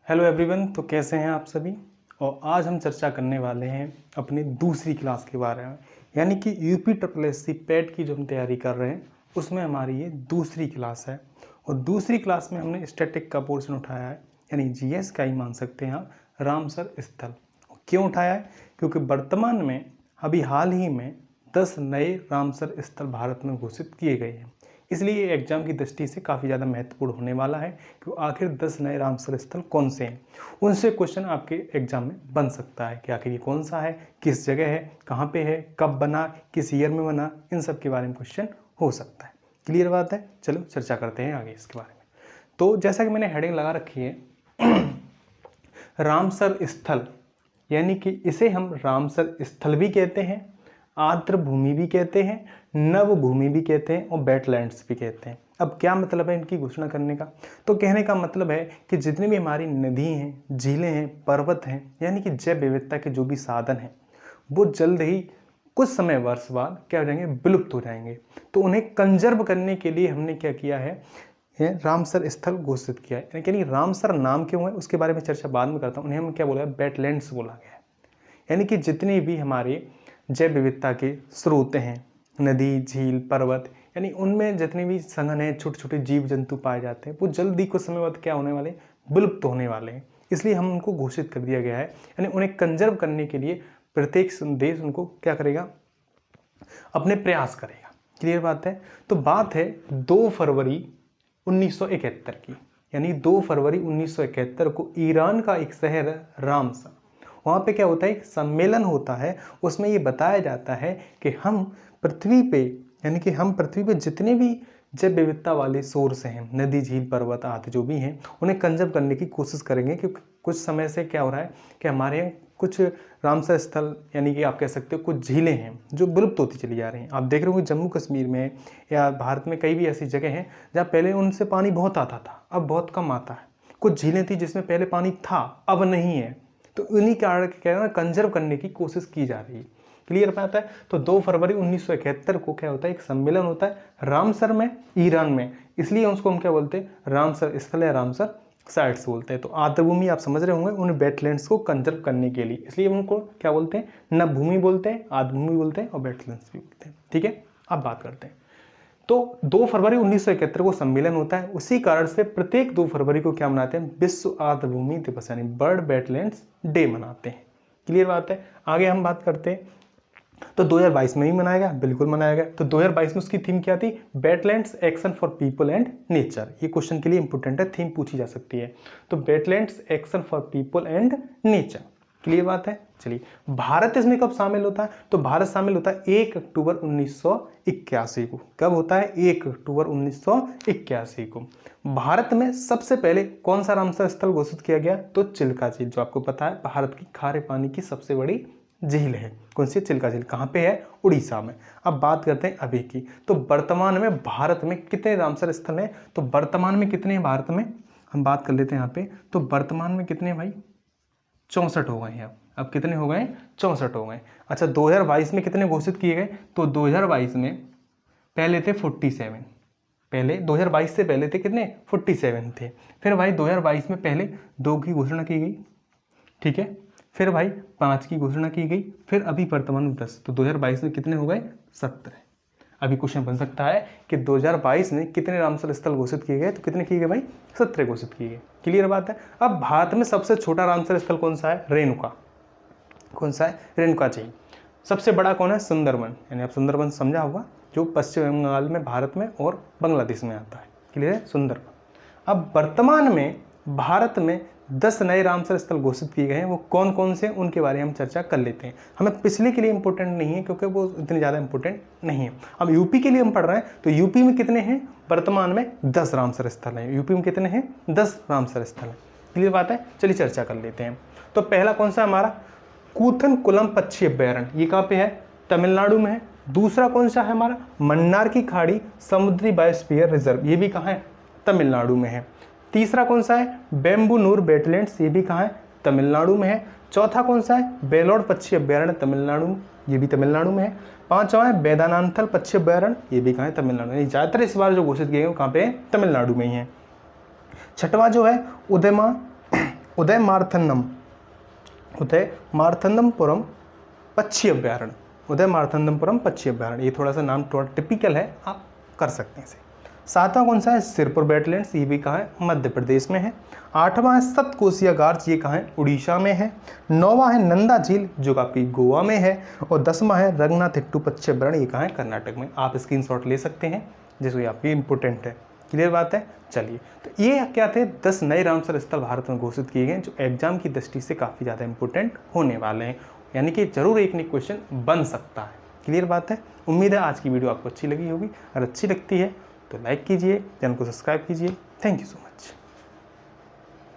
Hello everyone. तो कैसे हैं आप सभी। और आज हम चर्चा करने वाले हैं अपनी दूसरी क्लास के बारे में, यानी कि UP triple S C PET की जो हम तैयारी कर रहे हैं उसमें हमारी ये दूसरी क्लास है। और दूसरी क्लास में हमने स्टैटिक का पोर्शन उठाया है, यानी जीएस का ही मान सकते हैं आप, रामसर स्थल। क्यों उठाया है? क्योंकि वर्तमान में अभी हाल ही में 10 नए रामसर स्थल भारत में घोषित किए गए हैं। इसलिए ये एग्जाम की दृष्टि से काफ़ी ज़्यादा महत्वपूर्ण होने वाला है कि आखिर 10 नए रामसर स्थल कौन से हैं। उनसे क्वेश्चन आपके एग्जाम में बन सकता है कि आखिर ये कौन सा है, किस जगह है, कहाँ पे है, कब बना, किस ईयर में बना, इन सब के बारे में क्वेश्चन हो सकता है। क्लियर बात है? चलो चर्चा करते हैं आगे इसके बारे में। तो जैसा कि मैंने हेडिंग लगा रखी है रामसर स्थल, यानी कि इसे हम रामसर स्थल भी कहते हैं, आर्द्र भूमि भी कहते हैं, नव भूमि भी कहते हैं और वेटलैंड्स भी कहते हैं। अब क्या मतलब है इनकी घोषणा करने का? तो कहने का मतलब है कि जितनी भी हमारी नदी हैं, झीलें हैं, पर्वत हैं, यानी कि जैव विविधता के जो भी साधन हैं, वो जल्द ही कुछ समय वर्ष बाद क्या हो जाएंगे, विलुप्त हो जाएंगे। तो उन्हें कंजर्व करने के लिए हमने क्या किया है, रामसर स्थल घोषित किया है। यानी रामसर नाम क्यों है उसके बारे में चर्चा बाद में करता हूँ। उन्हें हम क्या बोला है, वेटलैंड्स बोला गया है। यानी कि जितनी भी हमारे जैव विविधता के स्रोत हैं, नदी, झील, पर्वत, यानी उनमें जितने भी संघन हैं, छोटे छोटे जीव जंतु पाए जाते हैं, वो जल्दी कुछ समय बाद क्या होने वाले, विलुप्त होने वाले हैं। इसलिए हम उनको घोषित कर दिया गया है। यानी उन्हें कंजर्व करने के लिए प्रत्येक देश उनको क्या करेगा, अपने प्रयास करेगा। क्लियर बात है? तो बात है 2 फरवरी 1971 की, यानी 2 फरवरी 1971 को ईरान का एक शहर रामसर, वहाँ पे क्या होता है, एक सम्मेलन होता है। उसमें ये बताया जाता है कि हम पृथ्वी पे, यानी कि हम पृथ्वी पे जितने भी जैव विविधता वाले सोर्स हैं, नदी, झील, पर्वत आदि जो भी हैं, उन्हें कंजर्व करने की कोशिश करेंगे। क्योंकि कुछ समय से क्या हो रहा है कि हमारे यहाँ कुछ रामसर स्थल, यानी कि आप कह सकते हो कुछ झीलें हैं जो विलुप्त होती चली जा रही हैं। आप देख रहे हो कि जम्मू कश्मीर में या भारत में कई भी ऐसी जगह हैं जहाँ पहले उनसे पानी बहुत आता था, अब बहुत कम आता है। कुछ झीलें थी जिसमें पहले पानी था, अब नहीं है। तो उन्हीं कारण क्या है, कंजर्व करने की कोशिश की जा रही है। क्लियर बात है? तो 2 फरवरी 1971 को क्या होता है, एक सम्मेलन होता है रामसर में, ईरान में। इसलिए उसको हम क्या बोलते हैं, रामसर स्थल या रामसर साइट्स बोलते हैं। तो आर्द्रभूमि आप समझ रहे होंगे, उन वेटलैंड्स को कंजर्व करने के लिए, इसलिए उनको क्या बोलते हैं, नभ भूमि बोलते हैं, आर्द्रभूमि बोलते हैं और वेटलैंड्स भी बोलते हैं। ठीक है, अब बात करते हैं। तो 2 फरवरी 1971 को सम्मेलन होता है। उसी कारण से प्रत्येक 2 फरवरी को क्या मनाते हैं, विश्व आर्द्रभूमि दिवस, यानी बर्ड वेटलैंड्स डे मनाते हैं। क्लियर बात है? आगे हम बात करते हैं। तो 2022 में ही मनाया गया, बिल्कुल मनाया गया। तो 2022 में उसकी थीम क्या थी, wetlands action for people and nature. ये क्वेश्चन के लिए इंपॉर्टेंट है, थीम पूछी जा सकती है। तो wetlands action for people and nature. Clear बात है? चलिए, भारत इसमें कब शामिल होता है? तो भारत शामिल होता है 1 अक्टूबर 1981 को। कब होता है? 1 अक्टूबर 1981 को। भारत में सबसे पहले कौन सा रामसर स्थल घोषित किया गया? तो चिल्का झील, जो आपको पता है भारत की खारे पानी की सबसे बड़ी झील है। कौन सी? चिल्का झील। कहाँ पे है? उड़ीसा में। अब बात करते हैं अभी की। तो वर्तमान में भारत में कितने रामसर स्थल हैं? तो वर्तमान में कितने हैं भारत में, हम बात कर लेते हैं यहाँ पे। तो वर्तमान में कितने भाई, 64 हो गए हैं। अब कितने हो गए? 64 हो गए। अच्छा, 2022 में कितने घोषित किए गए? तो 2022 में पहले थे 47, पहले 2022 से पहले थे कितने, 47 थे। फिर भाई 2022 में पहले 2 की घोषणा की गई, ठीक है। फिर भाई 5 की घोषणा की गई, फिर अभी वर्तमान में 10। तो 2022 में कितने हो गए? 17। अभी क्वेश्चन बन सकता है कि 2022 में कितने रामसर स्थल घोषित किए गए? तो कितने किए गए भाई? 17 घोषित किए गए। क्लियर बात है? अब भारत में सबसे छोटा रामसर स्थल कौन सा है? रेणुका। कौन सा है? रेणुका झील। सबसे बड़ा कौन है? सुंदरबन, यानी आप सुंदरबन समझा होगा, जो पश्चिम बंगाल में, भारत में और बांग्लादेश में आता है। क्लियर है? सुंदरबन। अब वर्तमान में भारत में 10 नए रामसर स्थल घोषित किए गए हैं। वो कौन कौन से हैं उनके बारे में हम चर्चा कर लेते हैं। हमें पिछले के लिए इंपॉर्टेंट नहीं है क्योंकि वो इतने ज़्यादा इंपॉर्टेंट नहीं है। अब यूपी के लिए हम पढ़ रहे हैं, तो यूपी में कितने हैं? वर्तमान में 10 रामसर स्थल हैं। यूपी में कितने हैं? 10 रामसर स्थल हैं। क्लियर बात है? चलिए चर्चा कर लेते हैं। तो पहला कौन सा हमारा? कूथनकुलम पक्षी अभ्यारण्य। ये कहाँ पे है? तमिलनाडु में है। दूसरा कौन सा है हमारा? मन्नार की खाड़ी समुद्री बायोस्फीयर रिजर्व। ये भी कहाँ है? तमिलनाडु में है। तीसरा कौन सा है? बेम्बुनूर वेटलैंड्स। ये भी कहाँ है? तमिलनाडु में है। चौथा कौन सा है? बेलोड पक्षी अभ्यारण्य, तमिलनाडु, ये भी तमिलनाडु में है। पांचवा है वेदानांथल पक्षी अभ्यारण्य, ये भी कहाँ है? तमिलनाडु में। ज़्यादातर इस बार जो घोषित किए हैं वो कहाँ पे है? तमिलनाडु में ही है। छठवां जो है उदय मार्थंदमपुरम पक्षी अभ्यारण्य, उदय मार्थंदमपुरम पक्षी अभ्यारण्य, ये थोड़ा सा नाम थोड़ा टिपिकल है, आप कर सकते हैं इसे। 7वां कौन सा है? सिरपुर वेटलैंड्स, ये भी कहाँ है? मध्य प्रदेश में है। 8वां है सप्तकोशिया गार्ज, ये कहाँ है? उड़ीसा में है। 9वां है नंदा झील, जो काफी गोवा में है। और 10वां है रंगनाथिट्टू पक्षी अभ्यारण्य, ये कहाँ है? कर्नाटक में। आप स्क्रीनशॉट ले सकते हैं, जिसको आपकी इंपॉर्टेंट है। क्लियर बात है? चलिए, तो ये क्या थे? 10 नए रामसर स्थल भारत में घोषित किए गए, जो एग्जाम की दृष्टि से काफ़ी ज़्यादा इंपॉर्टेंट होने वाले हैं, यानी कि जरूर एक न क्वेश्चन बन सकता है। क्लियर बात है? उम्मीद है आज की वीडियो आपको अच्छी लगी होगी। अगर अच्छी लगती है तो लाइक कीजिए, चैनल को सब्सक्राइब कीजिए। Thank you so much.